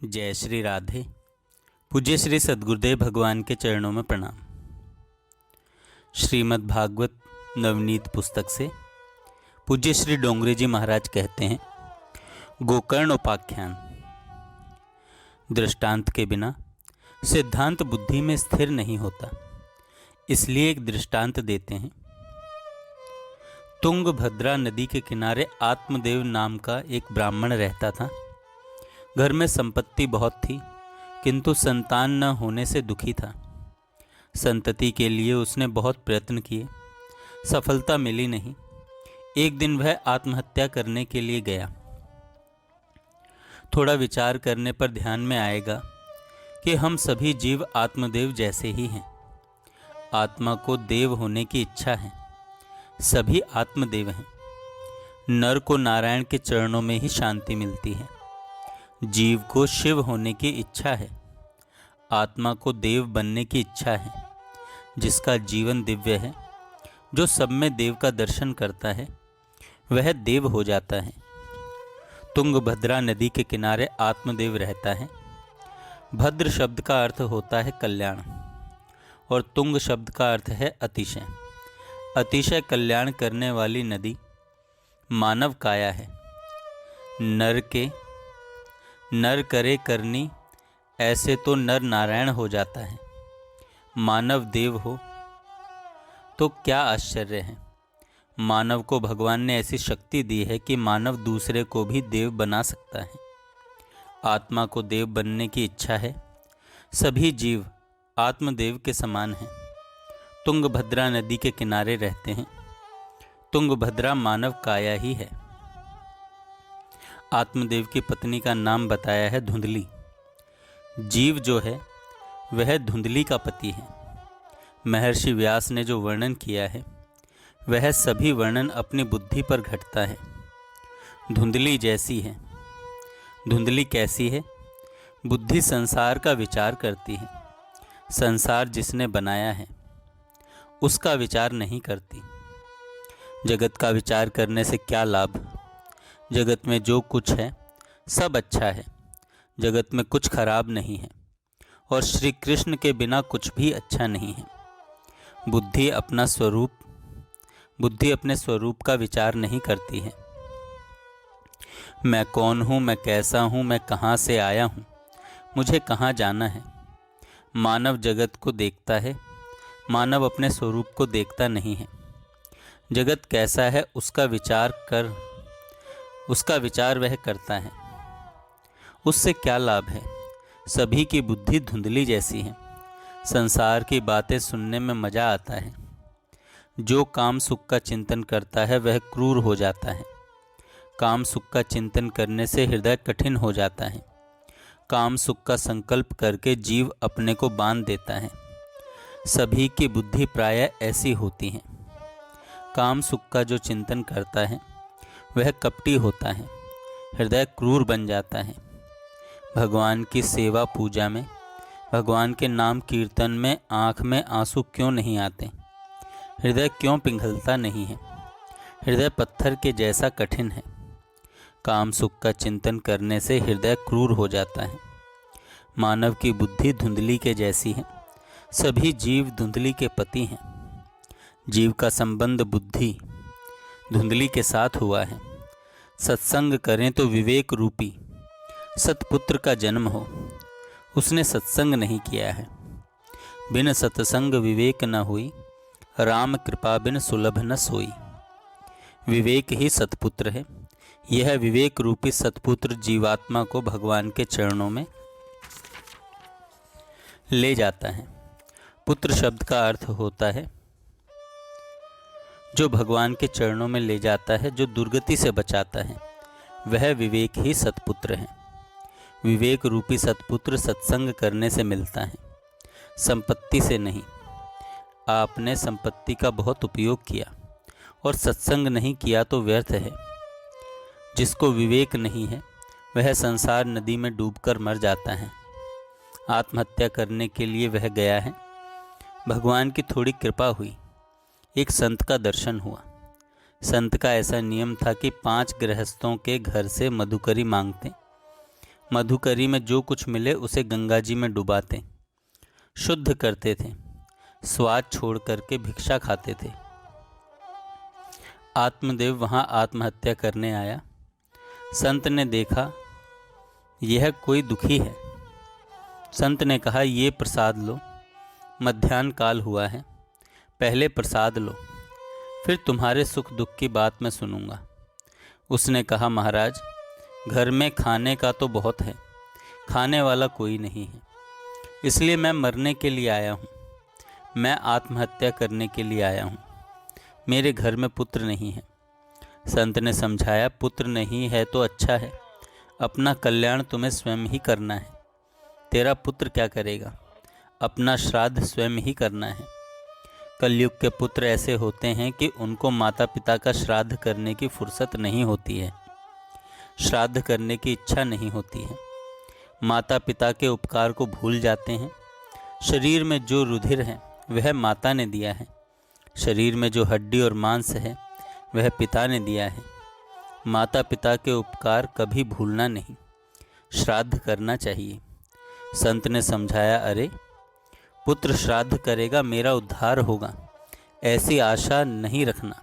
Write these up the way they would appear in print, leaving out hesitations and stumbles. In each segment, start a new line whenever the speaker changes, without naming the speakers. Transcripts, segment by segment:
जय श्री राधे। पूज्य श्री सद्गुरुदेव भगवान के चरणों में प्रणाम। श्रीमद् भागवत नवनीत पुस्तक से पूज्य श्री डोंगरे जी महाराज कहते हैं, गोकर्ण उपाख्यान। दृष्टांत के बिना सिद्धांत बुद्धि में स्थिर नहीं होता, इसलिए एक दृष्टांत देते हैं। तुंगभद्रा नदी के किनारे आत्मदेव नाम का एक ब्राह्मण रहता था। घर में संपत्ति बहुत थी, किंतु संतान न होने से दुखी था। संतति के लिए उसने बहुत प्रयत्न किए, सफलता मिली नहीं। एक दिन वह आत्महत्या करने के लिए गया। थोड़ा विचार करने पर ध्यान में आएगा कि हम सभी जीव आत्मदेव जैसे ही हैं। आत्मा को देव होने की इच्छा है। सभी आत्मदेव हैं। नर को नारायण के चरणों में ही शांति मिलती है। जीव को शिव होने की इच्छा है। आत्मा को देव बनने की इच्छा है। जिसका जीवन दिव्य है, जो सब में देव का दर्शन करता है, वह देव हो जाता है। तुंगभद्रा नदी के किनारे आत्मदेव रहता है। भद्र शब्द का अर्थ होता है कल्याण, और तुंग शब्द का अर्थ है अतिशय। अतिशय कल्याण करने वाली नदी मानव काया है। नर करे करनी, ऐसे तो नर नारायण हो जाता है। मानव देव हो तो क्या आश्चर्य है। मानव को भगवान ने ऐसी शक्ति दी है कि मानव दूसरे को भी देव बना सकता है। आत्मा को देव बनने की इच्छा है। सभी जीव आत्मदेव के समान हैं। तुंगभद्रा नदी के किनारे रहते हैं। तुंगभद्रा मानव काया ही है। आत्मदेव की पत्नी का नाम बताया है धुंधली। जीव जो है वह धुंधली का पति है। महर्षि व्यास ने जो वर्णन किया है, वह सभी वर्णन अपनी बुद्धि पर घटता है। धुंधली जैसी है। धुंधली कैसी है? बुद्धि संसार का विचार करती है। संसार जिसने बनाया है उसका विचार नहीं करती। जगत का विचार करने से क्या लाभ? जगत में जो कुछ है सब अच्छा है। जगत में कुछ खराब नहीं है, और श्री कृष्ण के बिना कुछ भी अच्छा नहीं है। बुद्धि अपने स्वरूप का विचार नहीं करती है। मैं कौन हूँ, मैं कैसा हूँ, मैं कहाँ से आया हूँ, मुझे कहाँ जाना है। मानव जगत को देखता है, मानव अपने स्वरूप को देखता नहीं है। जगत कैसा है उसका विचार वह करता है। उससे क्या लाभ है? सभी की बुद्धि धुंधली जैसी है। संसार की बातें सुनने में मज़ा आता है। जो काम सुख का चिंतन करता है वह क्रूर हो जाता है। काम सुख का चिंतन करने से हृदय कठिन हो जाता है। काम सुख का संकल्प करके जीव अपने को बांध देता है। सभी की बुद्धि प्रायः ऐसी होती है। काम सुख का जो चिंतन करता है वह कपटी होता है। हृदय क्रूर बन जाता है। भगवान की सेवा पूजा में, भगवान के नाम कीर्तन में आँख में आंसू क्यों नहीं आते? हृदय क्यों पिघलता नहीं है? हृदय पत्थर के जैसा कठिन है। काम सुख का चिंतन करने से हृदय क्रूर हो जाता है। मानव की बुद्धि धुंधली के जैसी है। सभी जीव धुंधली के पति हैं। जीव का संबंध बुद्धि धुंधली के साथ हुआ है। सत्संग करें तो विवेक रूपी सतपुत्र का जन्म हो। उसने सत्संग नहीं किया है। बिन सत्संग विवेक न हुई, राम कृपा बिन सुलभ न सोई। विवेक ही सतपुत्र है। यह विवेक रूपी सतपुत्र जीवात्मा को भगवान के चरणों में ले जाता है। पुत्र शब्द का अर्थ होता है जो भगवान के चरणों में ले जाता है, जो दुर्गति से बचाता है, वह विवेक ही सतपुत्र है। विवेक रूपी सतपुत्र सत्संग करने से मिलता है, संपत्ति से नहीं। आपने संपत्ति का बहुत उपयोग किया और सत्संग नहीं किया तो व्यर्थ है। जिसको विवेक नहीं है वह संसार नदी में डूबकर मर जाता है। आत्महत्या करने के लिए वह गया है। भगवान की थोड़ी कृपा हुई, एक संत का दर्शन हुआ। संत का ऐसा नियम था कि 5 गृहस्थों के घर से मधुकरी मांगते। मधुकरी में जो कुछ मिले उसे गंगा जी में डुबाते, शुद्ध करते थे, स्वाद छोड़ करके भिक्षा खाते थे। आत्मदेव वहाँ आत्महत्या करने आया। संत ने देखा यह कोई दुखी है। संत ने कहा, ये प्रसाद लो, मध्याह्न काल हुआ है, पहले प्रसाद लो, फिर तुम्हारे सुख दुख की बात मैं सुनूंगा। उसने कहा, महाराज, घर में खाने का तो बहुत है, खाने वाला कोई नहीं है, इसलिए मैं मरने के लिए आया हूँ, मैं आत्महत्या करने के लिए आया हूँ, मेरे घर में पुत्र नहीं है। संत ने समझाया, पुत्र नहीं है तो अच्छा है, अपना कल्याण तुम्हें स्वयं ही करना है। तेरा पुत्र क्या करेगा, अपना श्राद्ध स्वयं ही करना है। कलयुग के पुत्र ऐसे होते हैं कि उनको माता पिता का श्राद्ध करने की फुर्सत नहीं होती है, श्राद्ध करने की इच्छा नहीं होती है, माता पिता के उपकार को भूल जाते हैं। शरीर में जो रुधिर है वह माता ने दिया है, शरीर में जो हड्डी और मांस है वह पिता ने दिया है। माता पिता के उपकार कभी भूलना नहीं, श्राद्ध करना चाहिए। संत ने समझाया, अरे पुत्र श्राद्ध करेगा मेरा उद्धार होगा, ऐसी आशा नहीं रखना।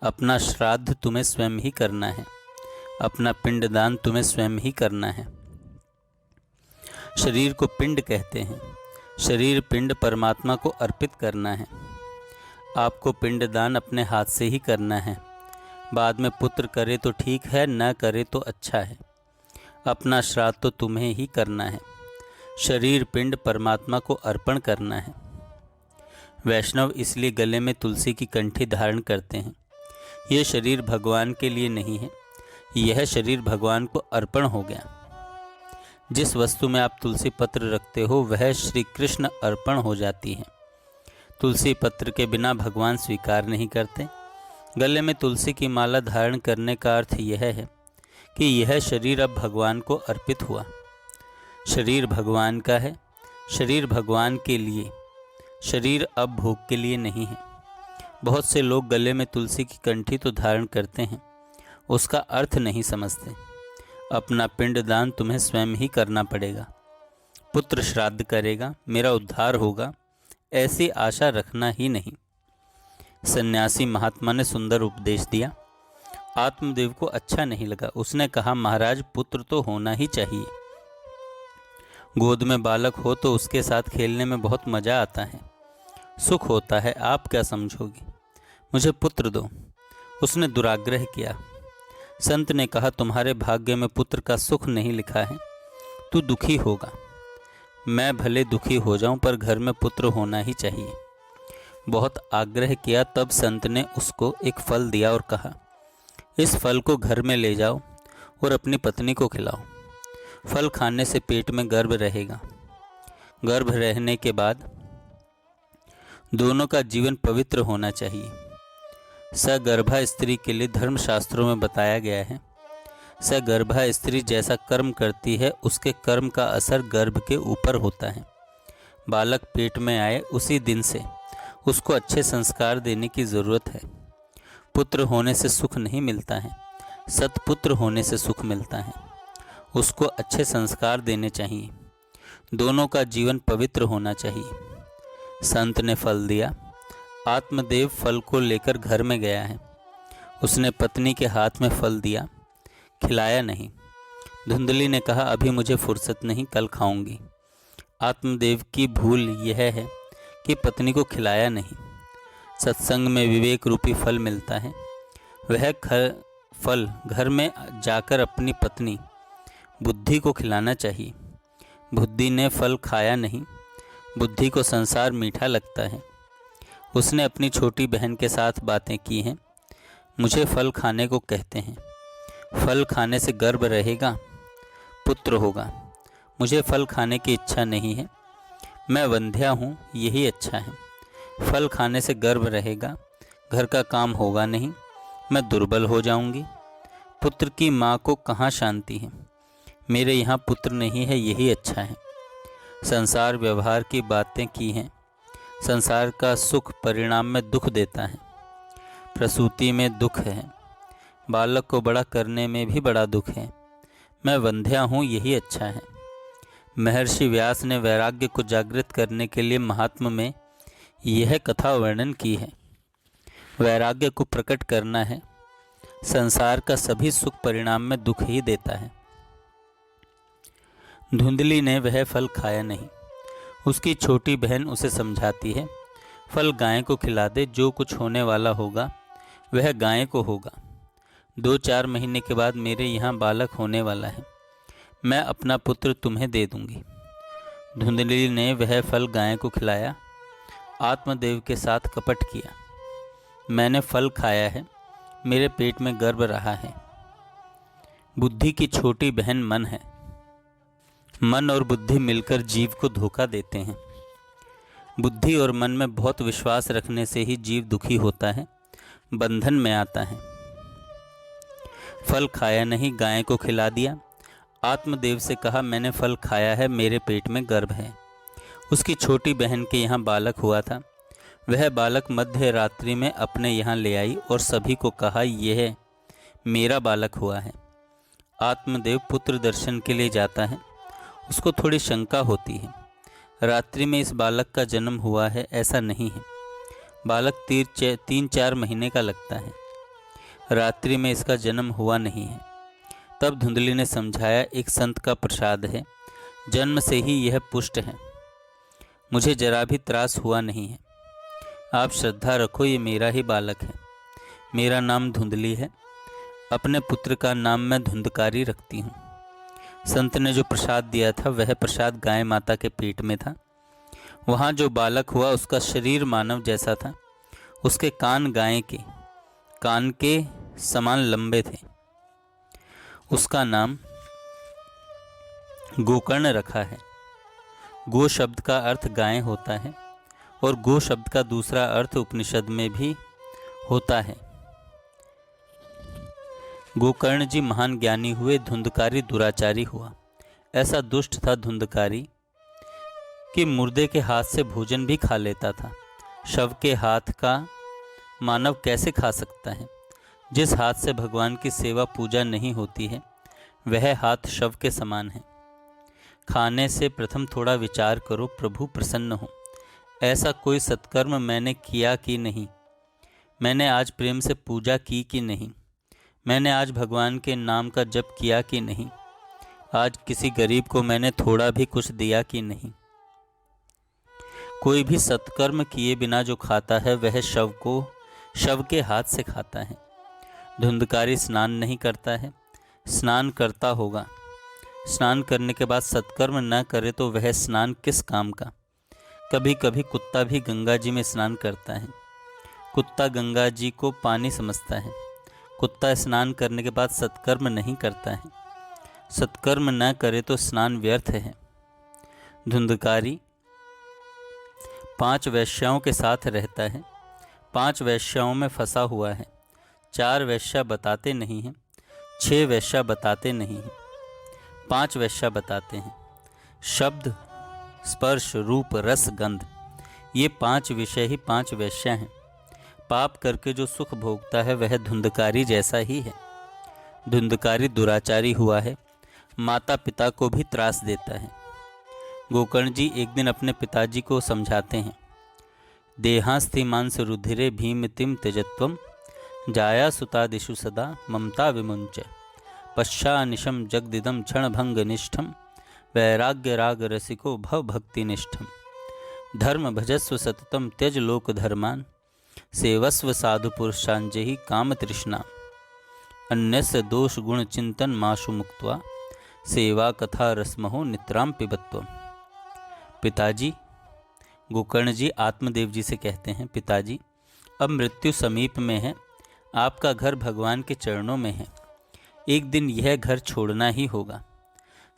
अपना श्राद्ध तुम्हें स्वयं ही करना है, अपना पिंडदान तुम्हें स्वयं ही करना है। शरीर को पिंड कहते हैं, शरीर पिंड परमात्मा को अर्पित करना है। आपको पिंडदान अपने हाथ से ही करना है, बाद में पुत्र करे तो ठीक है, न करे तो अच्छा है। अपना श्राद्ध तो तुम्हें ही करना है, शरीर पिंड परमात्मा को अर्पण करना है। वैष्णव इसलिए गले में तुलसी की कंठी धारण करते हैं। यह शरीर भगवान के लिए नहीं है, यह शरीर भगवान को अर्पण हो गया। जिस वस्तु में आप तुलसी पत्र रखते हो वह श्री कृष्ण अर्पण हो जाती है। तुलसी पत्र के बिना भगवान स्वीकार नहीं करते। गले में तुलसी की माला धारण करने का अर्थ यह है कि यह शरीर अब भगवान को अर्पित हुआ। शरीर भगवान का है, शरीर भगवान के लिए, शरीर अब भोग के लिए नहीं है। बहुत से लोग गले में तुलसी की कंठी तो धारण करते हैं, उसका अर्थ नहीं समझते। अपना पिंडदान तुम्हें स्वयं ही करना पड़ेगा। पुत्र श्राद्ध करेगा मेरा उद्धार होगा, ऐसी आशा रखना ही नहीं। सन्यासी महात्मा ने सुंदर उपदेश दिया। आत्मदेव को अच्छा नहीं लगा। उसने कहा, महाराज, पुत्र तो होना ही चाहिए। गोद में बालक हो तो उसके साथ खेलने में बहुत मजा आता है, सुख होता है। आप क्या समझोगी, मुझे पुत्र दो। उसने दुराग्रह किया। संत ने कहा, तुम्हारे भाग्य में पुत्र का सुख नहीं लिखा है, तू दुखी होगा। मैं भले दुखी हो जाऊं, पर घर में पुत्र होना ही चाहिए। बहुत आग्रह किया, तब संत ने उसको एक फल दिया और कहा, इस फल को घर में ले जाओ और अपनी पत्नी को खिलाओ। फल खाने से पेट में गर्भ रहेगा। गर्भ रहने के बाद दोनों का जीवन पवित्र होना चाहिए। सगर्भा स्त्री के लिए धर्मशास्त्रों में बताया गया है, सगर्भा स्त्री जैसा कर्म करती है उसके कर्म का असर गर्भ के ऊपर होता है। बालक पेट में आए उसी दिन से उसको अच्छे संस्कार देने की ज़रूरत है। पुत्र होने से सुख नहीं मिलता है, सत्पुत्र होने से सुख मिलता है। उसको अच्छे संस्कार देने चाहिए। दोनों का जीवन पवित्र होना चाहिए। संत ने फल दिया। आत्मदेव फल को लेकर घर में गया है। उसने पत्नी के हाथ में फल दिया, खिलाया नहीं। धुंधली ने कहा, अभी मुझे फुर्सत नहीं, कल खाऊंगी। आत्मदेव की भूल यह है कि पत्नी को खिलाया नहीं। सत्संग में विवेक रूपी फल मिलता है। वह फल घर में जाकर अपनी पत्नी बुद्धि को खिलाना चाहिए। बुद्धि ने फल खाया नहीं। बुद्धि को संसार मीठा लगता है। उसने अपनी छोटी बहन के साथ बातें की हैं। मुझे फल खाने को कहते हैं। फल खाने से गर्भ रहेगा, पुत्र होगा। मुझे फल खाने की इच्छा नहीं है। मैं वंध्या हूँ, यही अच्छा है। फल खाने से गर्भ रहेगा, घर का काम होगा नहीं, मैं दुर्बल हो जाऊंगी। पुत्र की माँ को कहाँ शांति है। मेरे यहाँ पुत्र नहीं है, यही अच्छा है। संसार व्यवहार की बातें की हैं। संसार का सुख परिणाम में दुख देता है। प्रसूति में दुख है, बालक को बड़ा करने में भी बड़ा दुख है। मैं वंध्या हूँ, यही अच्छा है। महर्षि व्यास ने वैराग्य को जागृत करने के लिए महात्मा में यह कथा वर्णन की है। वैराग्य को प्रकट करना है। संसार का सभी सुख परिणाम में दुख ही देता है। धुंधली ने वह फल खाया नहीं। उसकी छोटी बहन उसे समझाती है, फल गाय को खिला दे, जो कुछ होने वाला होगा वह गाय को होगा। 2-4 महीने के बाद मेरे यहाँ बालक होने वाला है, मैं अपना पुत्र तुम्हें दे दूंगी। धुंधली ने वह फल गाय को खिलाया, आत्मदेव के साथ कपट किया। मैंने फल खाया है, मेरे पेट में गर्भ रहा है। बुद्धि की छोटी बहन मन है। मन और बुद्धि मिलकर जीव को धोखा देते हैं। बुद्धि और मन में बहुत विश्वास रखने से ही जीव दुखी होता है, बंधन में आता है। फल खाया नहीं, गाय को खिला दिया। आत्मदेव से कहा, मैंने फल खाया है, मेरे पेट में गर्भ है। उसकी छोटी बहन के यहाँ बालक हुआ था। वह बालक मध्य रात्रि में अपने यहाँ ले आई और सभी को कहा, यह मेरा बालक हुआ है। आत्मदेव पुत्र दर्शन के लिए जाता है। उसको थोड़ी शंका होती है, रात्रि में इस बालक का जन्म हुआ है, ऐसा नहीं है। बालक 3-4 महीने का लगता है, रात्रि में इसका जन्म हुआ नहीं है। तब धुंधली ने समझाया, एक संत का प्रसाद है, जन्म से ही यह पुष्ट है, मुझे जरा भी त्रास हुआ नहीं है। आप श्रद्धा रखो, ये मेरा ही बालक है। मेरा नाम धुंधली है। अपने पुत्र का नाम मैं धुंधकारी रखती हूँ। संत ने जो प्रसाद दिया था वह प्रसाद गाय माता के पेट में था। वहाँ जो बालक हुआ उसका शरीर मानव जैसा था। उसके कान गाय के कान के समान लंबे थे। उसका नाम गोकर्ण रखा है। गो शब्द का अर्थ गाय होता है और गो शब्द का दूसरा अर्थ उपनिषद में भी होता है। गोकर्ण जी महान ज्ञानी हुए, धुंधकारी दुराचारी हुआ। ऐसा दुष्ट था धुंधकारी कि मुर्दे के हाथ से भोजन भी खा लेता था। शव के हाथ का मानव कैसे खा सकता है? जिस हाथ से भगवान की सेवा पूजा नहीं होती है वह हाथ शव के समान है। खाने से प्रथम थोड़ा विचार करो, प्रभु प्रसन्न हो। ऐसा कोई सत्कर्म मैंने किया कि नहीं? मैंने आज प्रेम से पूजा की कि नहीं? मैंने आज भगवान के नाम का जप किया कि नहीं? आज किसी गरीब को मैंने थोड़ा भी कुछ दिया कि नहीं? कोई भी सत्कर्म किए बिना जो खाता है वह शव के हाथ से खाता है। धुंधकारी स्नान नहीं करता है, स्नान करता होगा। स्नान करने के बाद सत्कर्म न करे तो वह स्नान किस काम का? कभी कभी कुत्ता भी गंगा जी में स्नान करता है। कुत्ता गंगा जी को पानी समझता है। कुत्ता स्नान करने के बाद सत्कर्म नहीं करता है। सत्कर्म न करे तो स्नान व्यर्थ है। धुंधकारी 5 वैश्याओं के साथ रहता है। 5 वैश्याओं में फंसा हुआ है। 4 वैश्या बताते नहीं हैं, 6 वैश्या बताते नहीं हैं, 5 वैश्या बताते हैं। शब्द, स्पर्श, रूप, रस, गंध, ये 5 विषय ही 5 वैश्या हैं। पाप करके जो सुख भोगता है वह धुंधकारी जैसा ही है। धुंधकारी दुराचारी हुआ है, माता पिता को भी त्रास देता है। गोकर्ण जी एक दिन अपने पिताजी को समझाते हैं, देहास्ति मांस रुधिरे भीमतिम त्यजत्वम जाया सुतादिषु सदा ममता विमुंच पश्चानिशम जगदिदम क्षणभंग निष्ठम वैराग्य राग रसिको भव भक्ति निष्ठम धर्म भजस्व सततम त्यज लोक धर्मान सेवस्व साधु पुरुषांजहि काम तृष्णा अन्यस्य दोष गुण चिंतन माशु मुक्त्वा सेवा कथा रसमहो नित्राम पिबत्वम। पिताजी, गोकर्ण जी आत्मदेव जी से कहते हैं, पिताजी अब मृत्यु समीप में है, आपका घर भगवान के चरणों में है। एक दिन यह घर छोड़ना ही होगा,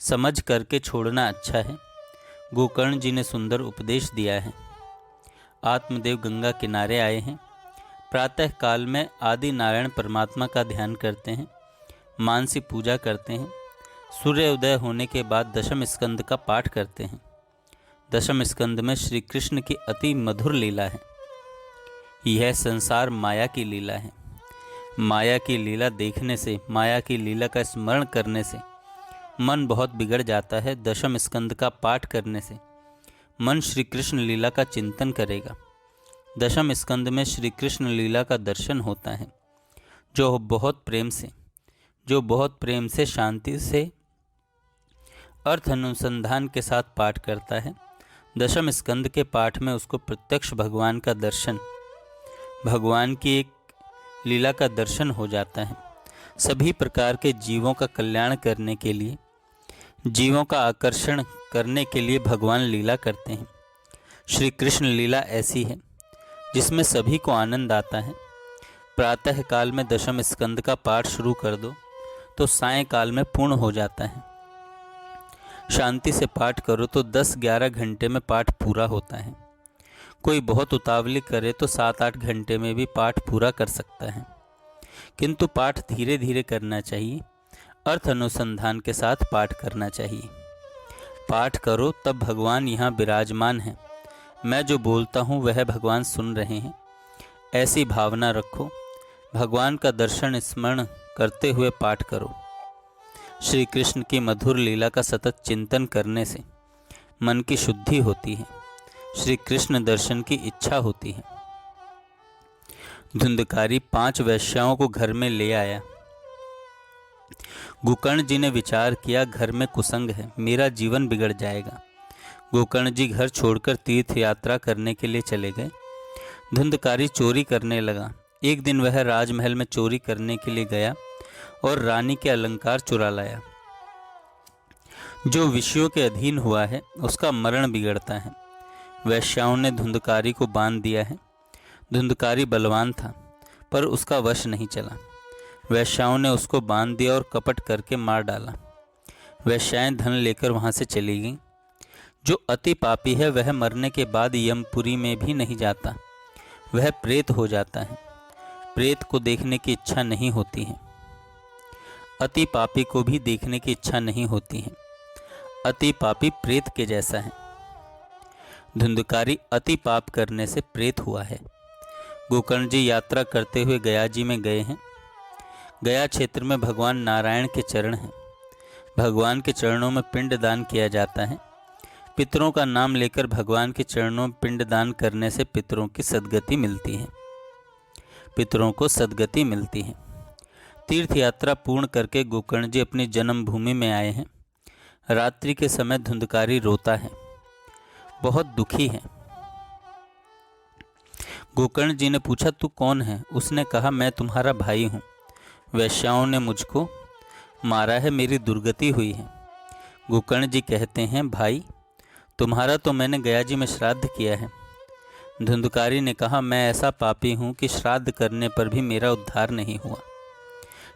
समझ करके छोड़ना अच्छा है। गोकर्ण जी ने सुंदर उपदेश दिया है। आत्मदेव गंगा किनारे आए हैं। प्रातः काल में आदि नारायण परमात्मा का ध्यान करते हैं, मानसी पूजा करते हैं। सूर्य उदय होने के बाद दशम स्कंद का पाठ करते हैं। दशम स्कंद में श्री कृष्ण की अति मधुर लीला है। यह संसार माया की लीला है। माया की लीला देखने से, माया की लीला का स्मरण करने से मन बहुत बिगड़ जाता है। दशम स्कंद का पाठ करने से मन श्री कृष्ण लीला का चिंतन करेगा। दशम स्कंद में श्री कृष्ण लीला का दर्शन होता है। जो बहुत प्रेम से शांति से अर्थ अनुसंधान के साथ पाठ करता है, दशम स्कंद के पाठ में उसको प्रत्यक्ष भगवान का दर्शन, भगवान की एक लीला का दर्शन हो जाता है। सभी प्रकार के जीवों का कल्याण करने के लिए, जीवों का आकर्षण करने के लिए भगवान लीला करते हैं। श्री कृष्ण लीला ऐसी है जिसमें सभी को आनंद आता है। प्रातः काल में दशम स्कंद का पाठ शुरू कर दो तो सायंकाल में पूर्ण हो जाता है। शांति से पाठ करो तो 10-11 घंटे में पाठ पूरा होता है। कोई बहुत उतावली करे तो 7-8 घंटे में भी पाठ पूरा कर सकता है, किंतु पाठ धीरे धीरे करना चाहिए। अर्थ अनुसंधान के साथ पाठ करना चाहिए। पाठ करो तब भगवान यहाँ विराजमान है। मैं जो बोलता हूँ वह भगवान सुन रहे हैं, ऐसी भावना रखो। भगवान का दर्शन स्मरण करते हुए पाठ करो। श्री कृष्ण की मधुर लीला का सतत चिंतन करने से मन की शुद्धि होती है, श्री कृष्ण दर्शन की इच्छा होती है। धुंधकारी 5 वैश्याओं को घर में ले आया। गोकर्ण जी ने विचार किया, घर में कुसंग है, मेरा जीवन बिगड़ जाएगा। गोकर्ण जी घर छोड़कर तीर्थ यात्रा करने के लिए चले गए। धुंधकारी चोरी करने लगा। एक दिन वह राजमहल में चोरी करने के लिए गया और रानी के अलंकार चुरा लाया। जो विषयों के अधीन हुआ है उसका मरण बिगड़ता है। वैश्याओं ने धुंधकारी को बांध दिया है। धुंधकारी बलवान था पर उसका वश नहीं चला। वैश्याओं ने उसको बांध दिया और कपट करके मार डाला। वैश्याएं धन लेकर वहां से चली गईं। जो अति पापी है वह मरने के बाद यमपुरी में भी नहीं जाता, वह प्रेत हो जाता है। प्रेत को देखने की इच्छा नहीं होती है। अति पापी को भी देखने की इच्छा नहीं होती है। अति पापी प्रेत के जैसा है। धुंधकारी अति पाप करने से प्रेत हुआ है। गोकर्ण जी यात्रा करते हुए गया जी में गए हैं। गया क्षेत्र में भगवान नारायण के चरण हैं। भगवान के चरणों में पिंड दान किया जाता है। पितरों का नाम लेकर भगवान के चरणों में पिंड दान करने से पितरों की सद्गति मिलती है। पितरों को सद्गति मिलती है। तीर्थ यात्रा पूर्ण करके गोकर्ण जी अपनी जन्मभूमि में आए हैं। रात्रि के समय धुंधकारी रोता है, बहुत दुखी है। गोकर्ण जी ने पूछा, तू कौन है? उसने कहा, मैं तुम्हारा भाई हूँ। वैश्याओं ने मुझको मारा है, मेरी दुर्गति हुई है। गोकर्ण जी कहते हैं, भाई तुम्हारा तो मैंने गया जी में श्राद्ध किया है। धुंधकारी ने कहा, मैं ऐसा पापी हूँ कि श्राद्ध करने पर भी मेरा उद्धार नहीं हुआ।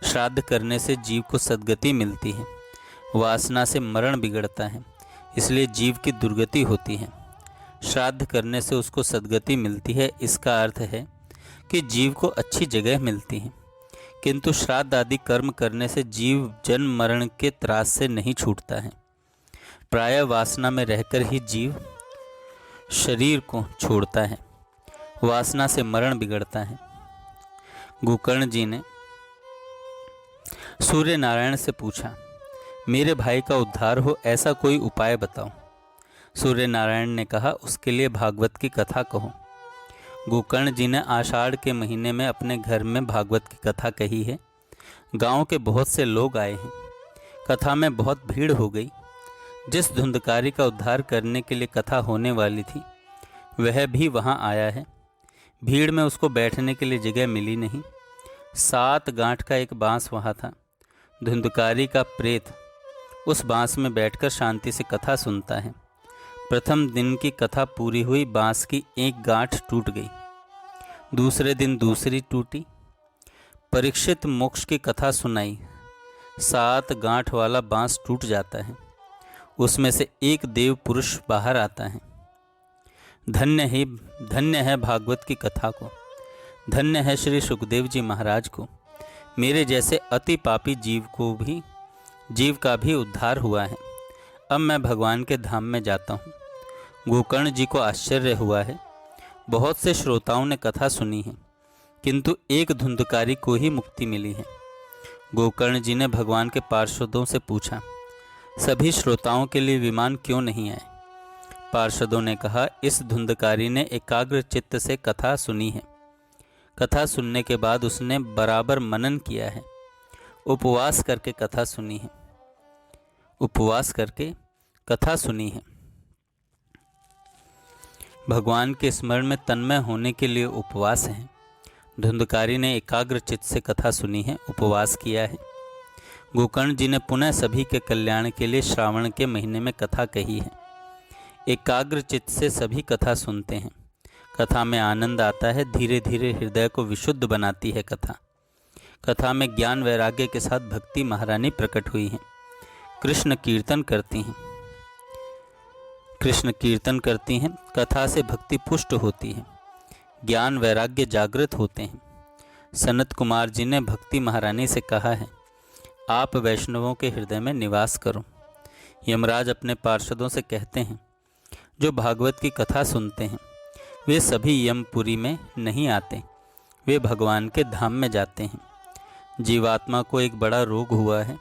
श्राद्ध करने से जीव को सद्गति मिलती है, वासना से मरण बिगड़ता है, इसलिए जीव की दुर्गति होती है। श्राद्ध करने से उसको सद्गति मिलती है। इसका अर्थ है कि जीव को अच्छी जगह मिलती है, किंतु श्राद्ध आदि कर्म करने से जीव जन्म मरण के त्रास से नहीं छूटता है। प्रायः वासना में रहकर ही जीव शरीर को छोड़ता है। वासना से मरण बिगड़ता है। गोकर्ण जी ने सूर्य नारायण से पूछा, मेरे भाई का उद्धार हो ऐसा कोई उपाय बताओ। सूर्य नारायण ने कहा, उसके लिए भागवत की कथा कहो। गोकर्ण जी ने आषाढ़ के महीने में अपने घर में भागवत की कथा कही है। गांव के बहुत से लोग आए हैं। कथा में बहुत भीड़ हो गई। जिस धुंधकारी का उद्धार करने के लिए कथा होने वाली थी वह भी वहां आया है। भीड़ में उसको बैठने के लिए जगह मिली नहीं। 7 गांठ का एक बांस वहां था। धुंधकारी का प्रेत उस बांस में बैठकर शांति से कथा सुनता है। प्रथम दिन की कथा पूरी हुई, बांस की एक गांठ टूट गई। दूसरे दिन दूसरी टूटी। परीक्षित मोक्ष की कथा सुनाई। 7 गांठ वाला बांस टूट जाता है। उसमें से एक देव पुरुष बाहर आता है। धन्य है भागवत की कथा को, धन्य है श्री सुखदेव जी महाराज को। मेरे जैसे अति पापी जीव का भी उद्धार हुआ है। अब मैं भगवान के धाम में जाता हूँ। गोकर्ण जी को आश्चर्य हुआ है। बहुत से श्रोताओं ने कथा सुनी है, किंतु एक धुंधकारी को ही मुक्ति मिली है। गोकर्ण जी ने भगवान के पार्षदों से पूछा, सभी श्रोताओं के लिए विमान क्यों नहीं आए? पार्षदों ने कहा, इस धुंधकारी ने एकाग्र चित्त से कथा सुनी है। कथा सुनने के बाद उसने बराबर मनन किया है, उपवास करके कथा सुनी है। उपवास करके कथा सुनी है। भगवान के स्मरण में तन्मय होने के लिए उपवास है। धुंधकारी ने एकाग्र चित्त से कथा सुनी है, उपवास किया है। गोकर्ण जी ने पुनः सभी के कल्याण के लिए श्रावण के महीने में कथा कही है। एकाग्र चित्त से सभी कथा सुनते हैं। कथा में आनंद आता है, धीरे धीरे हृदय को विशुद्ध बनाती है कथा। कथा में ज्ञान वैराग्य के साथ भक्ति महारानी प्रकट हुई हैं। कृष्ण कीर्तन करती हैं। कृष्ण कीर्तन करती हैं। कथा से भक्ति पुष्ट होती है, ज्ञान वैराग्य जागृत होते हैं। सनत कुमार जी ने भक्ति महारानी से कहा है, आप वैष्णवों के हृदय में निवास करो। यमराज अपने पार्षदों से कहते हैं, जो भागवत की कथा सुनते हैं वे सभी यमपुरी में नहीं आते, वे भगवान के धाम में जाते हैं। जीवात्मा को एक बड़ा रोग हुआ है।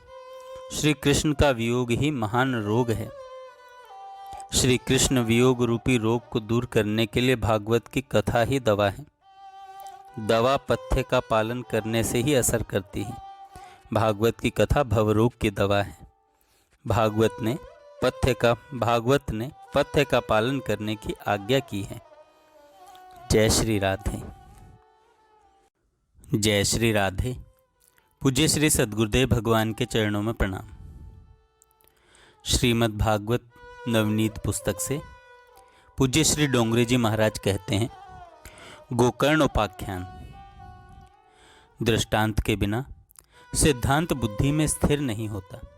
श्री कृष्ण का वियोग ही महान रोग है। श्री कृष्ण वियोग रूपी रोग को दूर करने के लिए भागवत की कथा ही दवा है। दवा पथ्य का पालन करने से ही असर करती है। भागवत की कथा भवरोग की दवा है। भागवत ने पथ्य का पालन करने की आज्ञा की है। जय श्री राधे। जय श्री राधे। पूज्य श्री सद्गुरुदेव भगवान के चरणों में प्रणाम। श्रीमद् भागवत नवनीत पुस्तक से पूज्य श्री डोंगरे जी महाराज कहते हैं, गोकर्ण उपाख्यान। दृष्टांत के बिना सिद्धांत बुद्धि में स्थिर नहीं होता।